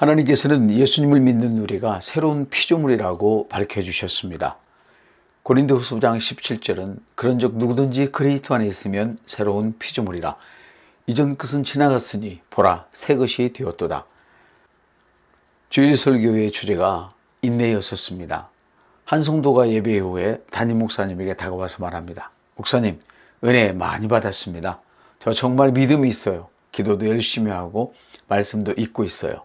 하나님께서는 예수님을 믿는 우리가 새로운 피조물이라고 밝혀주셨습니다. 고린도후서 5장 17절은 그런즉 누구든지 그리스도 안에 있으면 새로운 피조물이라. 이전 것은 지나갔으니 보라 새 것이 되었도다. 주일 설교의 주제가 인내였었습니다. 한 성도가 예배 후에 담임 목사님에게 다가와서 말합니다. 목사님, 은혜 많이 받았습니다. 저 정말 믿음이 있어요. 기도도 열심히 하고 말씀도 읽고 있어요.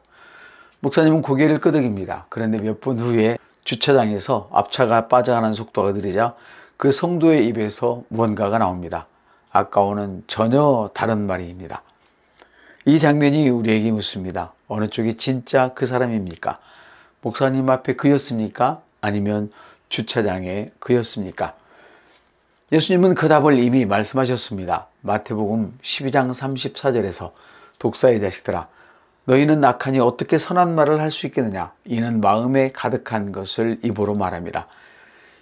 목사님은 고개를 끄덕입니다. 그런데 몇 분 후에 주차장에서 앞차가 빠져가는 속도가 느리자 그 성도의 입에서 무언가가 나옵니다. 아까와는 전혀 다른 말입니다. 이 장면이 우리에게 묻습니다. 어느 쪽이 진짜 그 사람입니까? 목사님 앞에 그였습니까? 아니면 주차장에 그였습니까? 예수님은 그 답을 이미 말씀하셨습니다. 마태복음 12장 34절에서 독사의 자식들아, 너희는 악하니 어떻게 선한 말을 할 수 있겠느냐? 이는 마음에 가득한 것을 입으로 말합니다.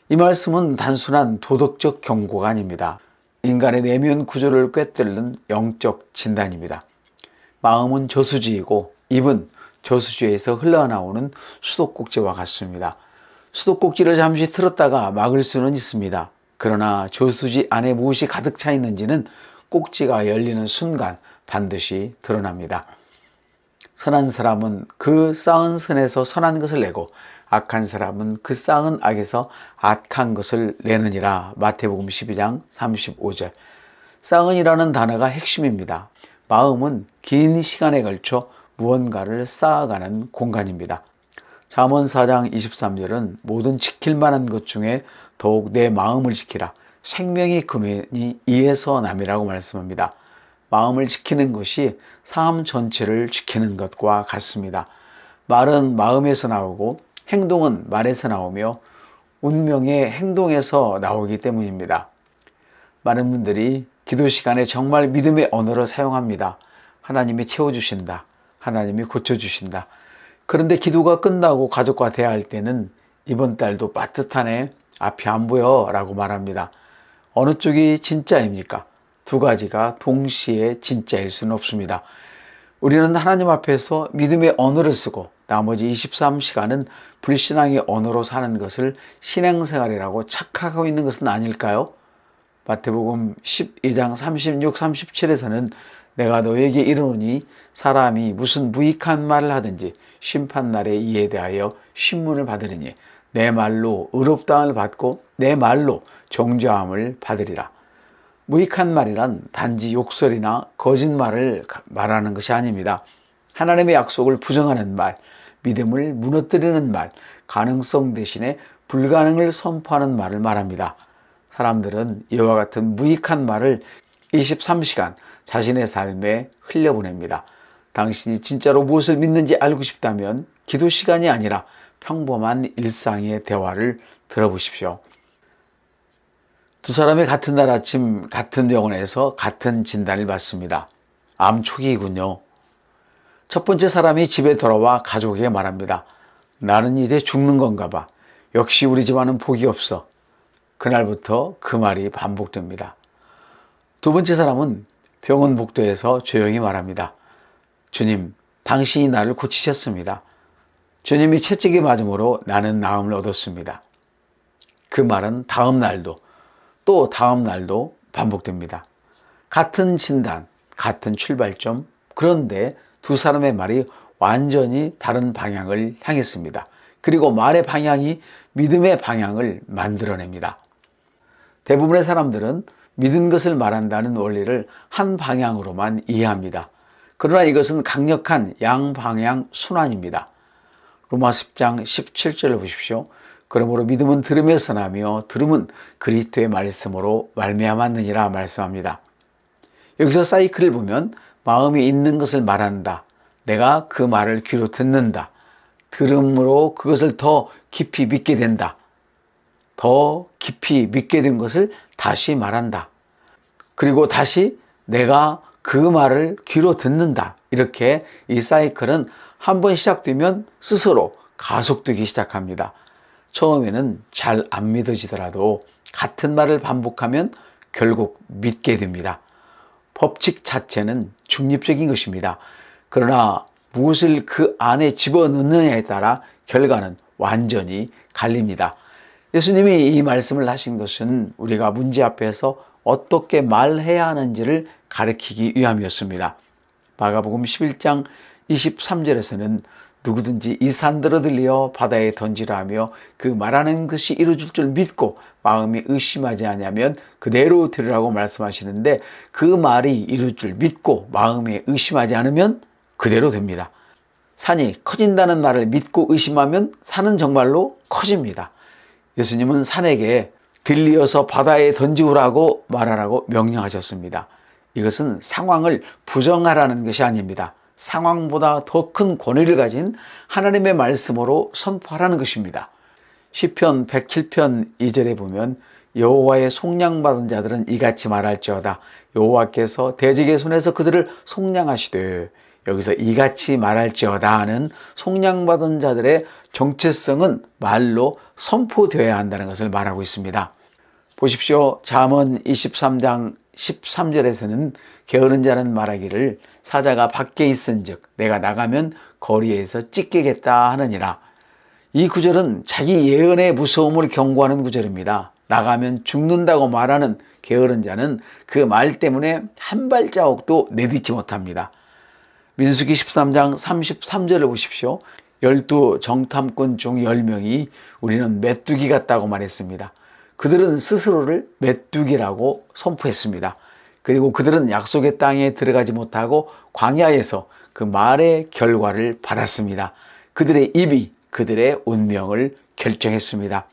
이 말씀은 단순한 도덕적 경고가 아닙니다. 인간의 내면 구조를 꿰뚫는 영적 진단입니다. 마음은 저수지이고 입은 저수지에서 흘러나오는 수도꼭지와 같습니다. 수도꼭지를 잠시 틀었다가 막을 수는 있습니다. 그러나 저수지 안에 무엇이 가득 차 있는지는 꼭지가 열리는 순간 반드시 드러납니다. 선한 사람은 그 쌓은 선에서 선한 것을 내고 악한 사람은 그 쌓은 악에서 악한 것을 내느니라. 마태복음 12장 35절. 쌓은이라는 단어가 핵심입니다. 마음은 긴 시간에 걸쳐 무언가를 쌓아가는 공간입니다. 잠언 4장 23절은 모든 지킬 만한 것 중에 더욱 내 마음을 지키라. 생명의 근원이 이에서 남이라고 말씀합니다. 마음을 지키는 것이 삶 전체를 지키는 것과 같습니다. 말은 마음에서 나오고 행동은 말에서 나오며 운명의 행동에서 나오기 때문입니다. 많은 분들이 기도 시간에 정말 믿음의 언어를 사용합니다. 하나님이 채워주신다. 하나님이 고쳐주신다. 그런데 기도가 끝나고 가족과 대화할 때는 이번 달도 빠듯하네. 앞이 안 보여 라고 말합니다. 어느 쪽이 진짜입니까? 두 가지가 동시에 진짜일 수는 없습니다. 우리는 하나님 앞에서 믿음의 언어를 쓰고 나머지 23시간은 불신앙의 언어로 사는 것을 신앙생활이라고 착각하고 있는 것은 아닐까요? 마태복음 12장 36, 37에서는 내가 너에게 이르노니 사람이 무슨 무익한 말을 하든지 심판날에 이에 대하여 신문을 받으리니 내 말로 의롭다함을 받고 내 말로 정죄함을 받으리라. 무익한 말이란 단지 욕설이나 거짓말을 말하는 것이 아닙니다. 하나님의 약속을 부정하는 말, 믿음을 무너뜨리는 말, 가능성 대신에 불가능을 선포하는 말을 말합니다. 사람들은 이와 같은 무익한 말을 23시간 자신의 삶에 흘려보냅니다. 당신이 진짜로 무엇을 믿는지 알고 싶다면 기도 시간이 아니라 평범한 일상의 대화를 들어보십시오. 두 사람이 같은 날 아침 같은 병원에서 같은 진단을 받습니다. 암 초기이군요. 첫 번째 사람이 집에 돌아와 가족에게 말합니다. 나는 이제 죽는 건가 봐. 역시 우리 집안은 복이 없어. 그날부터 그 말이 반복됩니다. 두 번째 사람은 병원 복도에서 조용히 말합니다. 주님, 당신이 나를 고치셨습니다. 주님이 채찍에 맞음으로 나는 나음을 얻었습니다. 그 말은 다음 날도 또 다음 날도 반복됩니다. 같은 진단, 같은 출발점, 그런데 두 사람의 말이 완전히 다른 방향을 향했습니다. 그리고 말의 방향이 믿음의 방향을 만들어냅니다. 대부분의 사람들은 믿은 것을 말한다는 원리를 한 방향으로만 이해합니다. 그러나 이것은 강력한 양방향 순환입니다. 로마서 10장 17절을 보십시오. 그러므로 믿음은 들음에서 나며 들음은 그리스도의 말씀으로 말미암았느니라 말씀합니다. 여기서 사이클을 보면 마음이 있는 것을 말한다. 내가 그 말을 귀로 듣는다. 들음으로 그것을 더 깊이 믿게 된다. 더 깊이 믿게 된 것을 다시 말한다. 그리고 다시 내가 그 말을 귀로 듣는다. 이렇게 이 사이클은 한번 시작되면 스스로 가속되기 시작합니다. 처음에는 잘 안 믿어지더라도 같은 말을 반복하면 결국 믿게 됩니다. 법칙 자체는 중립적인 것입니다. 그러나 무엇을 그 안에 집어넣느냐에 따라 결과는 완전히 갈립니다. 예수님이 이 말씀을 하신 것은 우리가 문제 앞에서 어떻게 말해야 하는지를 가르치기 위함이었습니다. 마가복음 11장 23절에서는 누구든지 이 산들어 들려 바다에 던지라 하며 그 말하는 것이 이루어질 줄 믿고 마음이 의심하지 아니하면 그대로 되리라고 말씀하시는데, 그 말이 이루어질 줄 믿고 마음에 의심하지 않으면 그대로 됩니다. 산이 커진다는 말을 믿고 의심하면 산은 정말로 커집니다. 예수님은 산에게 들리어서 바다에 던지우라고 말하라고 명령하셨습니다. 이것은 상황을 부정하라는 것이 아닙니다. 상황보다 더 큰 권위를 가진 하나님의 말씀으로 선포하라는 것입니다. 시편 107편 2절에 보면 여호와의 속량받은 자들은 이같이 말할지어다. 여호와께서 대적의 손에서 그들을 속량하시되, 여기서 이같이 말할지어다는 속량받은 자들의 정체성은 말로 선포되어야 한다는 것을 말하고 있습니다. 보십시오. 잠언 23장 13절에서는 게으른 자는 말하기를 사자가 밖에 있은즉 내가 나가면 거리에서 찢기겠다 하느니라. 이 구절은 자기 예언의 무서움을 경고하는 구절입니다. 나가면 죽는다고 말하는 게으른 자는 그 말 때문에 한 발자국도 내딛지 못합니다. 민수기 13장 33절을 보십시오. 12 정탐꾼 중 10명이 우리는 메뚜기 같다고 말했습니다. 그들은 스스로를 메뚜기라고 선포했습니다. 그리고 그들은 약속의 땅에 들어가지 못하고 광야에서 그 말의 결과를 받았습니다. 그들의 입이 그들의 운명을 결정했습니다.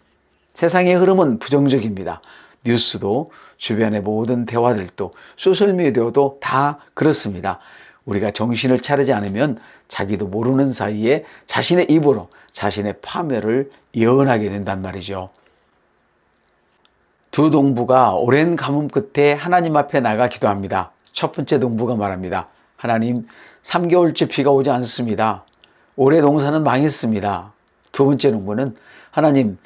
세상의 흐름은 부정적입니다. 뉴스도, 주변의 모든 대화들도, 소셜미디어도 다 그렇습니다. 우리가 정신을 차리지 않으면 자기도 모르는 사이에 자신의 입으로 자신의 파멸을 예언하게 된단 말이죠. 두 농부가 오랜 가뭄 끝에 하나님 앞에 나가 기도합니다. 첫 번째 농부가 말합니다. 하나님, 3개월째 비가 오지 않습니다. 올해 농사는 망했습니다. 두 번째 농부는 하나님,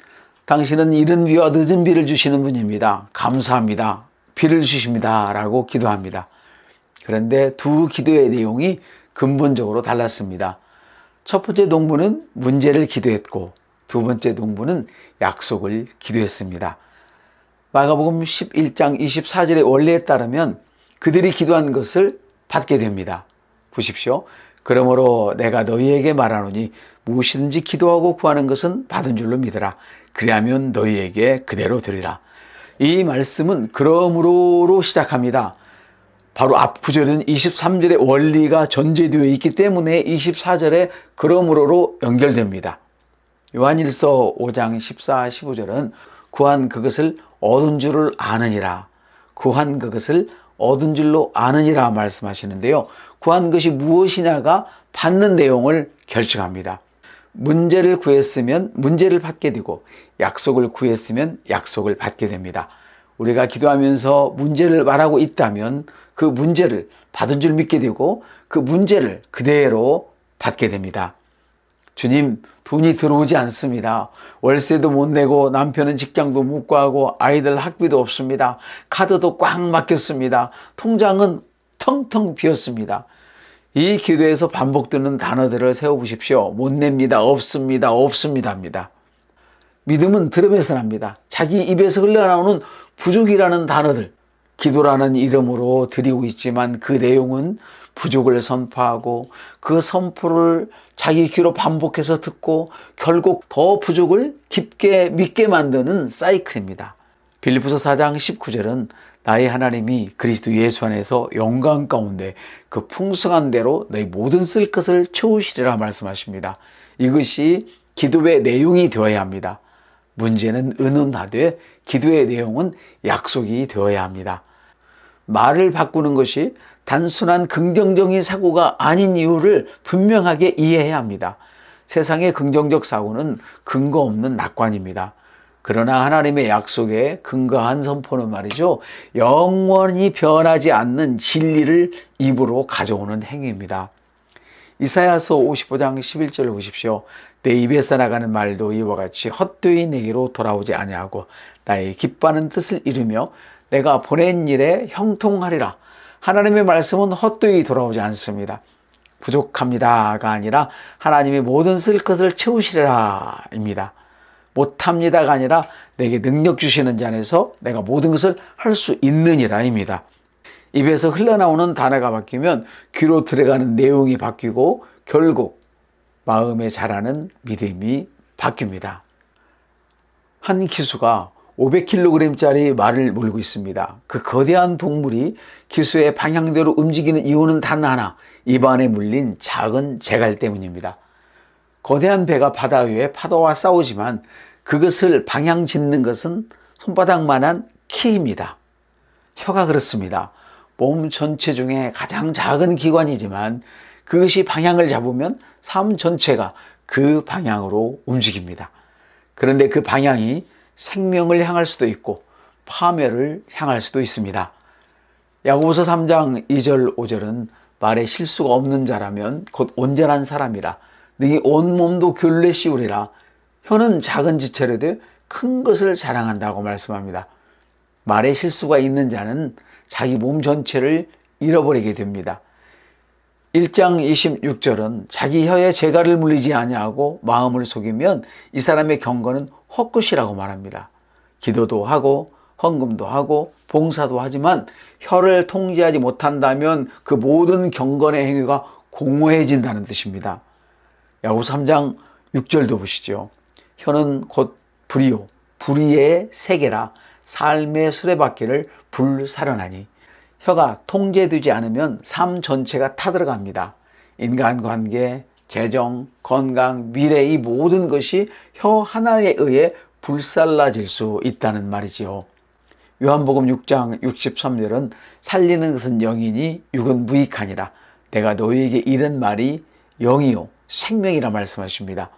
당신은 이른 비와 늦은 비를 주시는 분입니다. 감사합니다. 비를 주십니다. 라고 기도합니다. 그런데 두 기도의 내용이 근본적으로 달랐습니다. 첫 번째 농부는 문제를 기도했고, 두 번째 농부는 약속을 기도했습니다. 마가복음 11장 24절의 원리에 따르면 그들이 기도한 것을 받게 됩니다. 보십시오. 그러므로 내가 너희에게 말하노니 무엇이든지 기도하고 구하는 것은 받은 줄로 믿으라. 그리하면 너희에게 그대로 되리라. 이 말씀은 그러므로로 시작합니다. 바로 앞 구절은 23절의 원리가 전제되어 있기 때문에 24절에 그러므로로 연결됩니다. 요한일서 5장 14, 15절은 구한 그것을 얻은 줄을 아느니라. 구한 그것을 얻은 줄로 아느니라 말씀하시는데요. 구한 것이 무엇이냐가 받는 내용을 결정합니다. 문제를 구했으면 문제를 받게 되고, 약속을 구했으면 약속을 받게 됩니다. 우리가 기도하면서 문제를 말하고 있다면 그 문제를 받은 줄 믿게 되고, 그 문제를 그대로 받게 됩니다. 주님, 돈이 들어오지 않습니다. 월세도 못 내고 남편은 직장도 못 구하고 아이들 학비도 없습니다. 카드도 꽉 막혔습니다. 통장은 텅텅 비었습니다. 이 기도에서 반복되는 단어들을 세워보십시오. 못 냅니다. 없습니다. 없습니다입니다. 믿음은 들음에서 납니다. 자기 입에서 흘러나오는 부족이라는 단어들, 기도라는 이름으로 드리고 있지만 그 내용은 부족을 선포하고 그 선포를 자기 귀로 반복해서 듣고 결국 더 부족을 깊게 믿게 만드는 사이클입니다. 빌립보서 4장 19절은 나의 하나님이 그리스도 예수 안에서 영광 가운데 그 풍성한 대로 너희 모든 쓸 것을 채우시리라 말씀하십니다. 이것이 기도의 내용이 되어야 합니다. 문제는 의논하되 기도의 내용은 약속이 되어야 합니다. 말을 바꾸는 것이 단순한 긍정적인 사고가 아닌 이유를 분명하게 이해해야 합니다. 세상의 긍정적 사고는 근거 없는 낙관입니다. 그러나 하나님의 약속에 근거한 선포는 말이죠, 영원히 변하지 않는 진리를 입으로 가져오는 행위입니다. 이사야서 55장 11절을 보십시오. 내 입에서 나가는 말도 이와 같이 헛되이 내게로 돌아오지 아니하고 나의 기뻐하는 뜻을 이루며 내가 보낸 일에 형통하리라. 하나님의 말씀은 헛되이 돌아오지 않습니다. 부족합니다가 아니라 하나님이 모든 쓸 것을 채우시리라 입니다. 못합니다가 아니라 내게 능력 주시는 자 안에서 내가 모든 것을 할 수 있느니라 입니다. 입에서 흘러나오는 단어가 바뀌면 귀로 들어가는 내용이 바뀌고 결국 마음에 자라는 믿음이 바뀝니다. 한 기수가 500kg짜리 말을 몰고 있습니다. 그 거대한 동물이 기수의 방향대로 움직이는 이유는 단 하나, 입안에 물린 작은 재갈 때문입니다. 거대한 배가 바다 위에 파도와 싸우지만 그것을 방향 짓는 것은 손바닥만한 키입니다. 혀가 그렇습니다. 몸 전체 중에 가장 작은 기관이지만 그것이 방향을 잡으면 삶 전체가 그 방향으로 움직입니다. 그런데 그 방향이 생명을 향할 수도 있고 파멸을 향할 수도 있습니다. 야고보서 3장 2절 5절은 말에 실수가 없는 자라면 곧 온전한 사람이라 능히 온몸도 교훈을 씌우리라. 혀는 작은 지체로되 큰 것을 자랑한다고 말씀합니다. 말에 실수가 있는 자는 자기 몸 전체를 잃어버리게 됩니다. 1장 26절은 자기 혀에 재갈을 물리지 아니하고 마음을 속이면 이 사람의 경건은 헛것이라고 말합니다. 기도도 하고 헌금도 하고 봉사도 하지만 혀를 통제하지 못한다면 그 모든 경건의 행위가 공허해진다는 뜻입니다. 야고보서 3장 6절도 보시죠. 혀는 곧 불이요 불의의 세계라 삶의 수레바퀴를 불사르나니. 혀가 통제되지 않으면 삶 전체가 타들어갑니다. 인간관계, 재정, 건강, 미래 이 모든 것이 혀 하나에 의해 불살라질 수 있다는 말이지요. 요한복음 6장 63절은 살리는 것은 영이니 육은 무익하니라. 내가 너희에게 이른 말이 영이요 생명이라 말씀하십니다.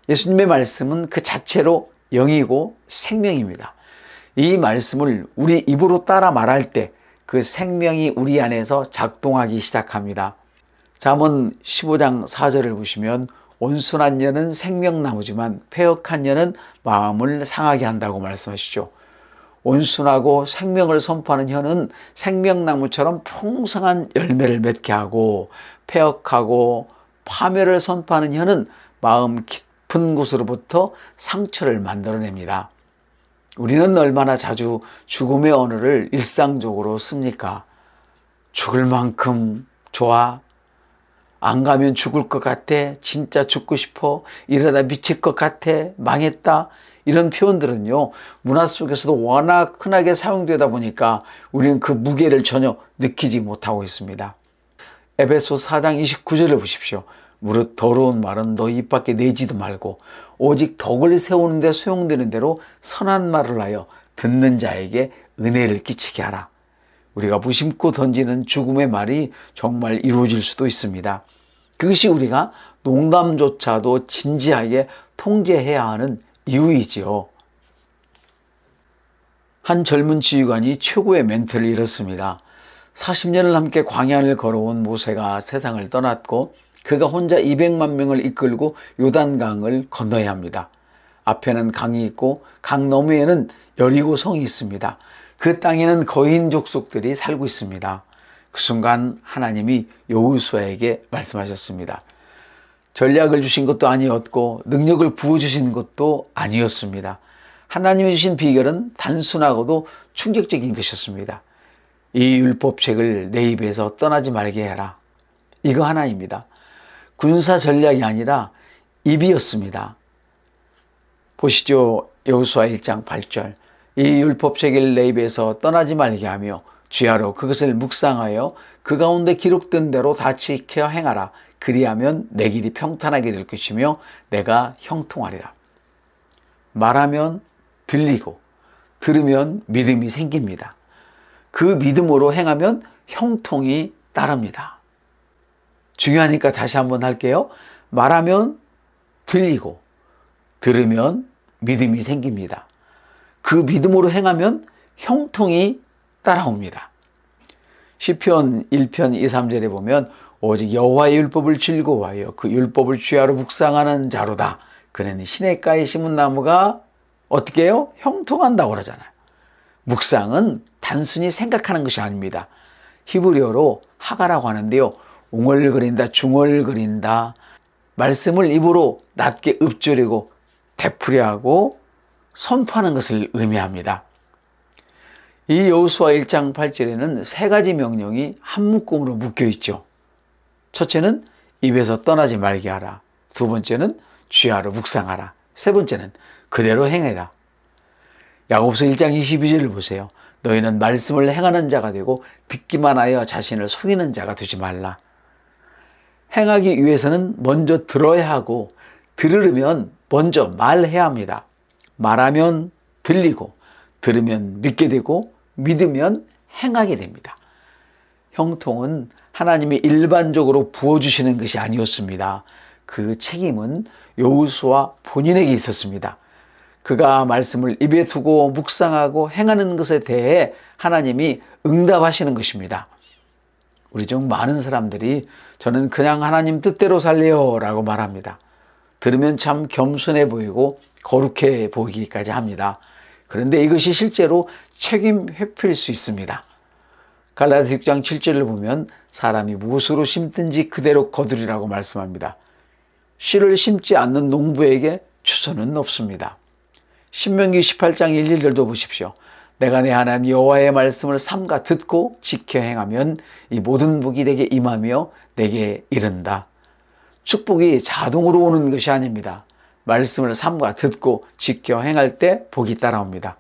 예수님의 말씀은 그 자체로 영이고 생명입니다. 이 말씀을 우리 입으로 따라 말할 때 그 생명이 우리 안에서 작동하기 시작합니다. 잠언 15장 4절을 보시면 온순한 혀는 생명나무지만 패역한 혀는 마음을 상하게 한다고 말씀하시죠. 온순하고 생명을 선포하는 혀는 생명나무처럼 풍성한 열매를 맺게 하고 패역하고 파멸을 선포하는 혀는 마음 깊은 곳으로부터 상처를 만들어냅니다. 우리는 얼마나 자주 죽음의 언어를 일상적으로 씁니까? 죽을 만큼 좋아? 안 가면 죽을 것 같아? 진짜 죽고 싶어? 이러다 미칠 것 같아? 망했다? 이런 표현들은요, 문화 속에서도 워낙 흔하게 사용되다 보니까 우리는 그 무게를 전혀 느끼지 못하고 있습니다. 에베소 4장 29절을 보십시오. 무릇 더러운 말은 너 입 밖에 내지도 말고 오직 덕을 세우는 데 소용되는 대로 선한 말을 하여 듣는 자에게 은혜를 끼치게 하라. 우리가 무심코 던지는 죽음의 말이 정말 이루어질 수도 있습니다. 그것이 우리가 농담조차도 진지하게 통제해야 하는 이유이지요. 한 젊은 지휘관이 최고의 멘토를 잃었습니다. 40년을 함께 광야를 걸어온 모세가 세상을 떠났고 그가 혼자 200만 명을 이끌고 요단강을 건너야 합니다. 앞에는 강이 있고 강 너머에는 여리고 성이 있습니다. 그 땅에는 거인 족속들이 살고 있습니다. 그 순간 하나님이 여호수아에게 말씀하셨습니다. 전략을 주신 것도 아니었고 능력을 부어주신 것도 아니었습니다. 하나님이 주신 비결은 단순하고도 충격적인 것이었습니다. 이 율법책을 내 입에서 떠나지 말게 해라. 이거 하나입니다. 군사 전략이 아니라 입이었습니다. 보시죠. 여호수아 1장 8절. 이 율법책을 내 입에서 떠나지 말게 하며 주야로 그것을 묵상하여 그 가운데 기록된 대로 다 지켜 행하라. 그리하면 내 길이 평탄하게 될 것이며 내가 형통하리라. 말하면 들리고 들으면 믿음이 생깁니다. 그 믿음으로 행하면 형통이 따릅니다. 중요하니까 다시 한번 할게요. 말하면 들리고 들으면 믿음이 생깁니다. 그 믿음으로 행하면 형통이 따라옵니다. 시편 1편 2, 3절에 보면 오직 여호와의 율법을 즐거워하여 그 율법을 주야로 묵상하는 자로다. 그는 시냇가에 심은 나무가 어떻게 해요? 형통한다고 그러잖아요. 묵상은 단순히 생각하는 것이 아닙니다. 히브리어로 하가라고 하는데요. 웅얼거린다, 중얼거린다. 말씀을 입으로 낮게 읊조리고 되풀이하고 선포하는 것을 의미합니다. 이 여호수아 1장 8절에는 세 가지 명령이 한 묶음으로 묶여 있죠. 첫째는 입에서 떠나지 말게 하라. 두 번째는 주야로 묵상하라. 세 번째는 그대로 행해라. 야고보서 1장 22절을 보세요. 너희는 말씀을 행하는 자가 되고 듣기만 하여 자신을 속이는 자가 되지 말라. 행하기 위해서는 먼저 들어야 하고 들으려면 먼저 말해야 합니다. 말하면 들리고 들으면 믿게 되고 믿으면 행하게 됩니다. 형통은 하나님이 일반적으로 부어주시는 것이 아니었습니다. 그 책임은 여호수아 본인에게 있었습니다. 그가 말씀을 입에 두고 묵상하고 행하는 것에 대해 하나님이 응답하시는 것입니다. 우리 중 많은 사람들이 저는 그냥 하나님 뜻대로 살래요 라고 말합니다. 들으면 참 겸손해 보이고 거룩해 보이기까지 합니다. 그런데 이것이 실제로 책임 회피일 수 있습니다. 갈라디아서 6장 7절을 보면 사람이 무엇으로 심든지 그대로 거두리라고 말씀합니다. 씨를 심지 않는 농부에게 추수는 없습니다. 신명기 18장 1, 2절도 보십시오. 내가 내 하나님 여호와의 말씀을 삼가 듣고 지켜 행하면 이 모든 복이 내게 임하며 내게 이른다. 축복이 자동으로 오는 것이 아닙니다. 말씀을 삼가 듣고 지켜 행할 때 복이 따라옵니다.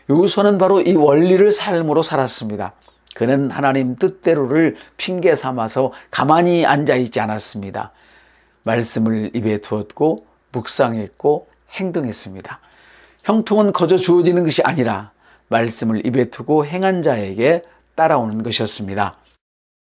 여호수아는 바로 이 원리를 삶으로 살았습니다. 그는 하나님 뜻대로를 핑계 삼아서 가만히 앉아있지 않았습니다. 말씀을 입에 두었고 묵상했고 행동했습니다. 형통은 거저 주어지는 것이 아니라 말씀을 입에 두고 행한 자에게 따라오는 것이었습니다.